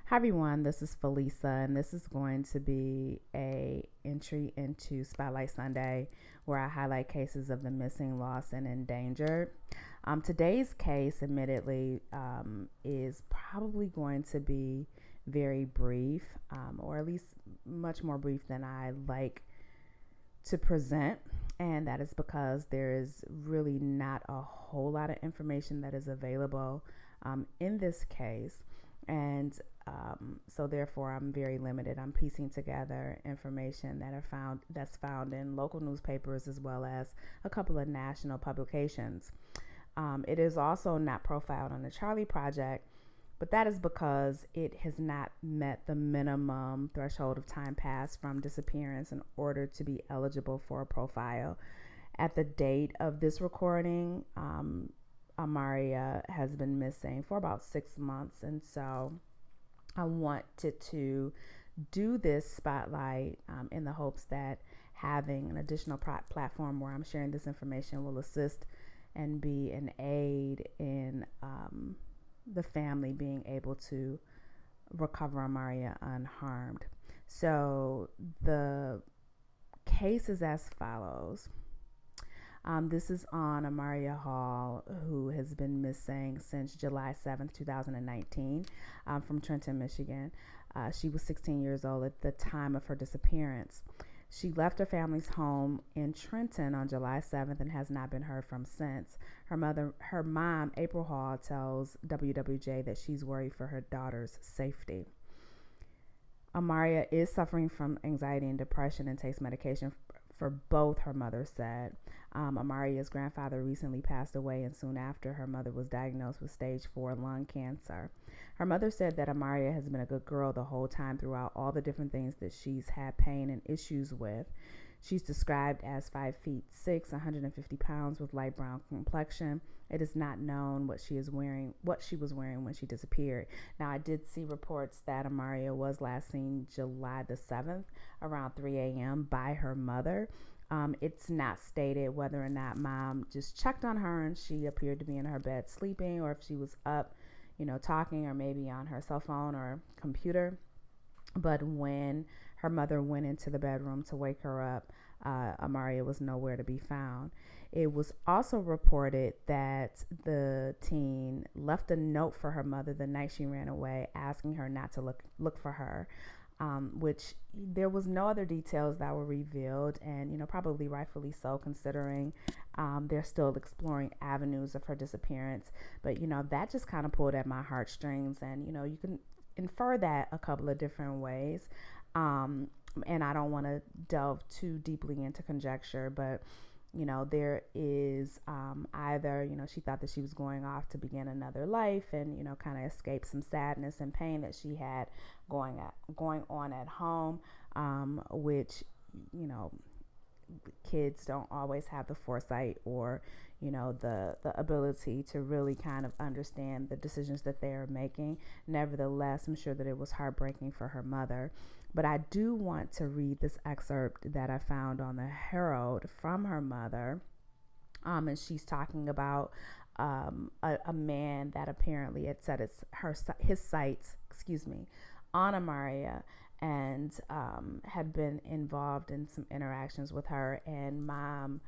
Hi everyone, this is Felisa, and this is going to be a entry into Spotlight Sunday, where I highlight cases of the missing, lost, and endangered. Today's case, admittedly, is probably going to be very brief, or at least much more brief than I like to present. And that is because there is really not a whole lot of information that is available in this case. And so therefore I'm very limited. I'm piecing together information that's found in local newspapers as well as a couple of national publications. It is also not profiled on the Charlie Project, but that is because it has not met the minimum threshold of time passed from disappearance in order to be eligible for a profile. At the date of this recording, Amaria has been missing for about 6 months, and so I wanted to do this spotlight in the hopes that having an additional platform where I'm sharing this information will assist and be an aid in the family being able to recover Amaria unharmed. So the case is as follows. This is on Amaria Hall, who has been missing since July 7th, 2019, from Trenton, Michigan. She was 16 years old at the time of her disappearance. She left her family's home in Trenton on July 7th and has not been heard from since. Her mom, April Hall, tells WWJ that she's worried for her daughter's safety. Amaria is suffering from anxiety and depression and takes medication for both, her mother said. Amaria's grandfather recently passed away, and soon after, her mother was diagnosed with stage 4 lung cancer. Her mother said that Amaria has been a good girl the whole time throughout all the different things that she's had pain and issues with. She's described as 5'6", 150 pounds with light brown complexion. It is not known what she was wearing when she disappeared. Now, I did see reports that Amaria was last seen July the 7th around 3 a.m. by her mother. It's not stated whether or not mom just checked on her and she appeared to be in her bed sleeping, or if she was up, talking, or maybe on her cell phone or computer. But when her mother went into the bedroom to wake her up, Amaria was nowhere to be found. It was also reported that the teen left a note for her mother the night she ran away, asking her not to look for her. Which there was no other details that were revealed, and probably rightfully so, considering they're still exploring avenues of her disappearance. But that just kind of pulled at my heartstrings, and you can infer that a couple of different ways. And I don't want to delve too deeply into conjecture, but there is either she thought that she was going off to begin another life and kind of escape some sadness and pain that she had going on at home, which kids don't always have the foresight or the ability to really kind of understand the decisions that they are making. Nevertheless, I'm sure that it was heartbreaking for her mother. But I do want to read this excerpt that I found on the Herald from her mother. And she's talking about a man that apparently had set his sights, on Amaria, and had been involved in some interactions with her. And mom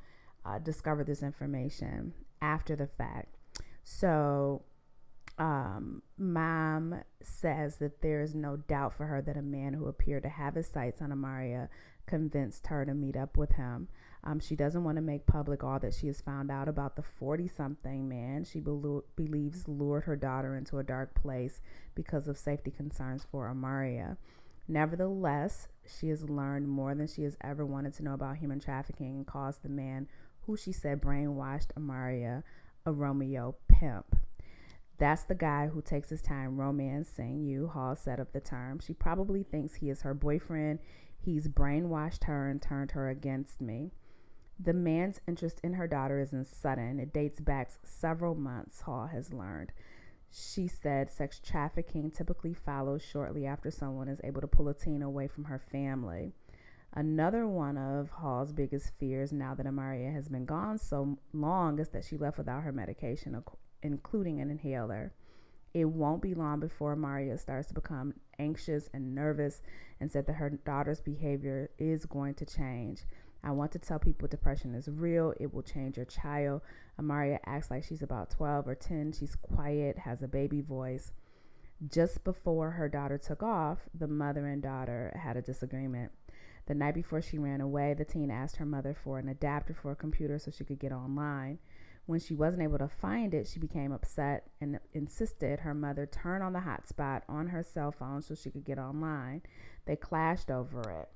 discovered this information after the fact. So mom says that there is no doubt for her that a man who appeared to have his sights on Amaria convinced her to meet up with him. She doesn't want to make public all that she has found out about the 40-something man she believes lured her daughter into a dark place because of safety concerns for Amaria. Nevertheless, she has learned more than she has ever wanted to know about human trafficking and calls the man who she said brainwashed Amaria a Romeo pimp. That's the guy who takes his time romancing you, Hall said of the term. She probably thinks he is her boyfriend. He's brainwashed her and turned her against me. The man's interest in her daughter isn't sudden. It dates back several months, Hall has learned. She said sex trafficking typically follows shortly after someone is able to pull a teen away from her family. Another one of Hall's biggest fears now that Amaria has been gone so long is that she left without her medication, including an inhaler. it won't be long before Amaria starts to become anxious and nervous, and said that her daughter's behavior is going to change. I want to tell people depression is real. It will change your child. Amaria acts like she's about 12 or 10. She's quiet, has a baby voice. Just before her daughter took off, the mother and daughter had a disagreement. The night before she ran away, the teen asked her mother for an adapter for a computer so she could get online. When she wasn't able to find it, she became upset and insisted her mother turn on the hotspot on her cell phone so she could get online. They clashed over it.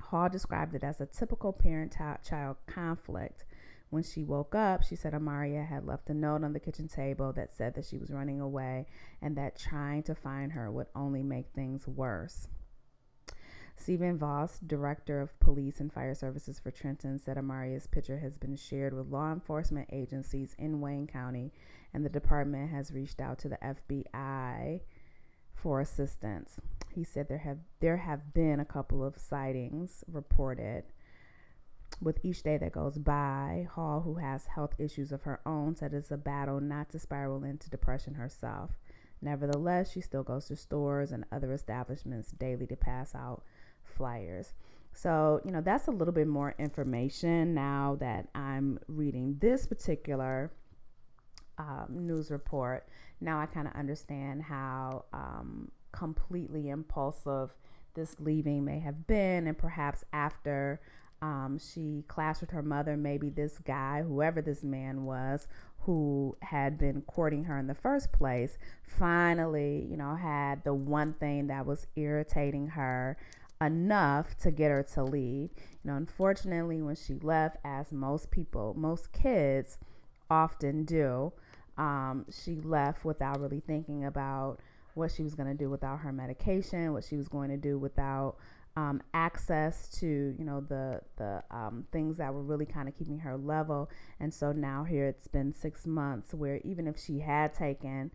Hall described it as a typical parent-child conflict. When she woke up, she said Amaria had left a note on the kitchen table that said that she was running away and that trying to find her would only make things worse. Stephen Voss, director of police and fire services for Trenton, said Amaria's picture has been shared with law enforcement agencies in Wayne County, and the department has reached out to the FBI for assistance. He said there have been a couple of sightings reported. With each day that goes by, Hall, who has health issues of her own, said it's a battle not to spiral into depression herself. Nevertheless, she still goes to stores and other establishments daily to pass out flyers. So, that's a little bit more information now that I'm reading this particular news report. Now I kind of understand how completely impulsive this leaving may have been, and perhaps after she clashed with her mother, maybe this guy, whoever this man was, who had been courting her in the first place, finally, had the one thing that was irritating her enough to get her to leave. Unfortunately, when she left, as most kids often do, she left without really thinking about what she was going to do without her medication, what she was going to do without access to, the things that were really kind of keeping her level. And so now here it's been 6 months where even if she had taken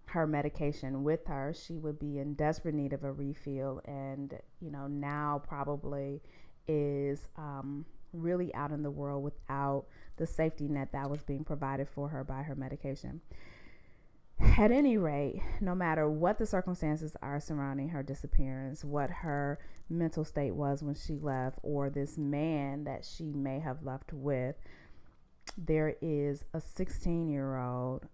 her medication with her, she would be in desperate need of a refill. And, now probably is really out in the world without the safety net that was being provided for her by her medication. At any rate, no matter what the circumstances are surrounding her disappearance, what her mental state was when she left, or this man that she may have left with, there is a 16-year-old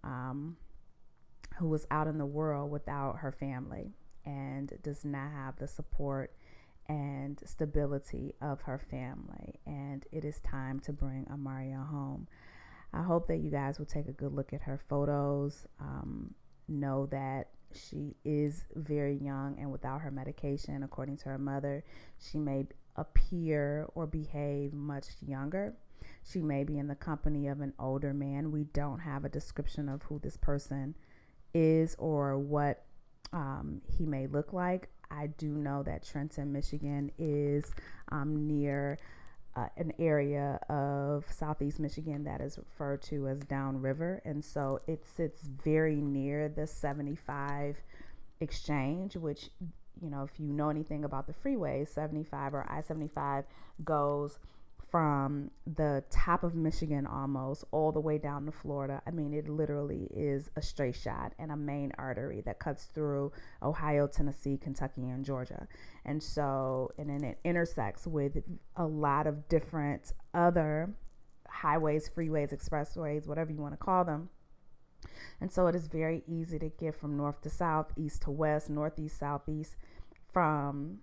who was out in the world without her family and does not have the support and stability of her family. And it is time to bring Amaria home. I hope that you guys will take a good look at her photos. Know that she is very young, and without her medication, according to her mother, she may appear or behave much younger. She may be in the company of an older man. We don't have a description of who this person is or what he may look like. I do know that Trenton, Michigan is near an area of southeast Michigan that is referred to as downriver, and so it sits very near the 75 exchange, which, if you know anything about the freeways, 75 or I-75 goes from the top of Michigan almost all the way down to Florida. I mean, it literally is a straight shot and a main artery that cuts through Ohio, Tennessee, Kentucky, and Georgia. And so, and then it intersects with a lot of different other highways, freeways, expressways, whatever you want to call them. And so it is very easy to get from north to south, east to west, northeast, southeast from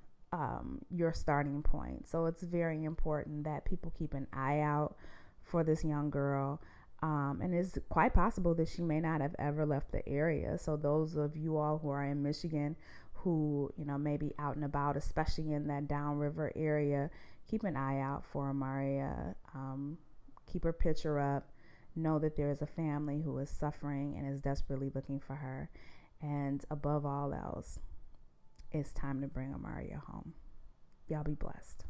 your starting point. So it's very important that people keep an eye out for this young girl. And it's quite possible that she may not have ever left the area. So those of you all who are in Michigan who, may be out and about, especially in that downriver area, keep an eye out for Amaria. Keep her picture up. Know that there is a family who is suffering and is desperately looking for her. And above all else, it's time to bring Amaria home. Y'all be blessed.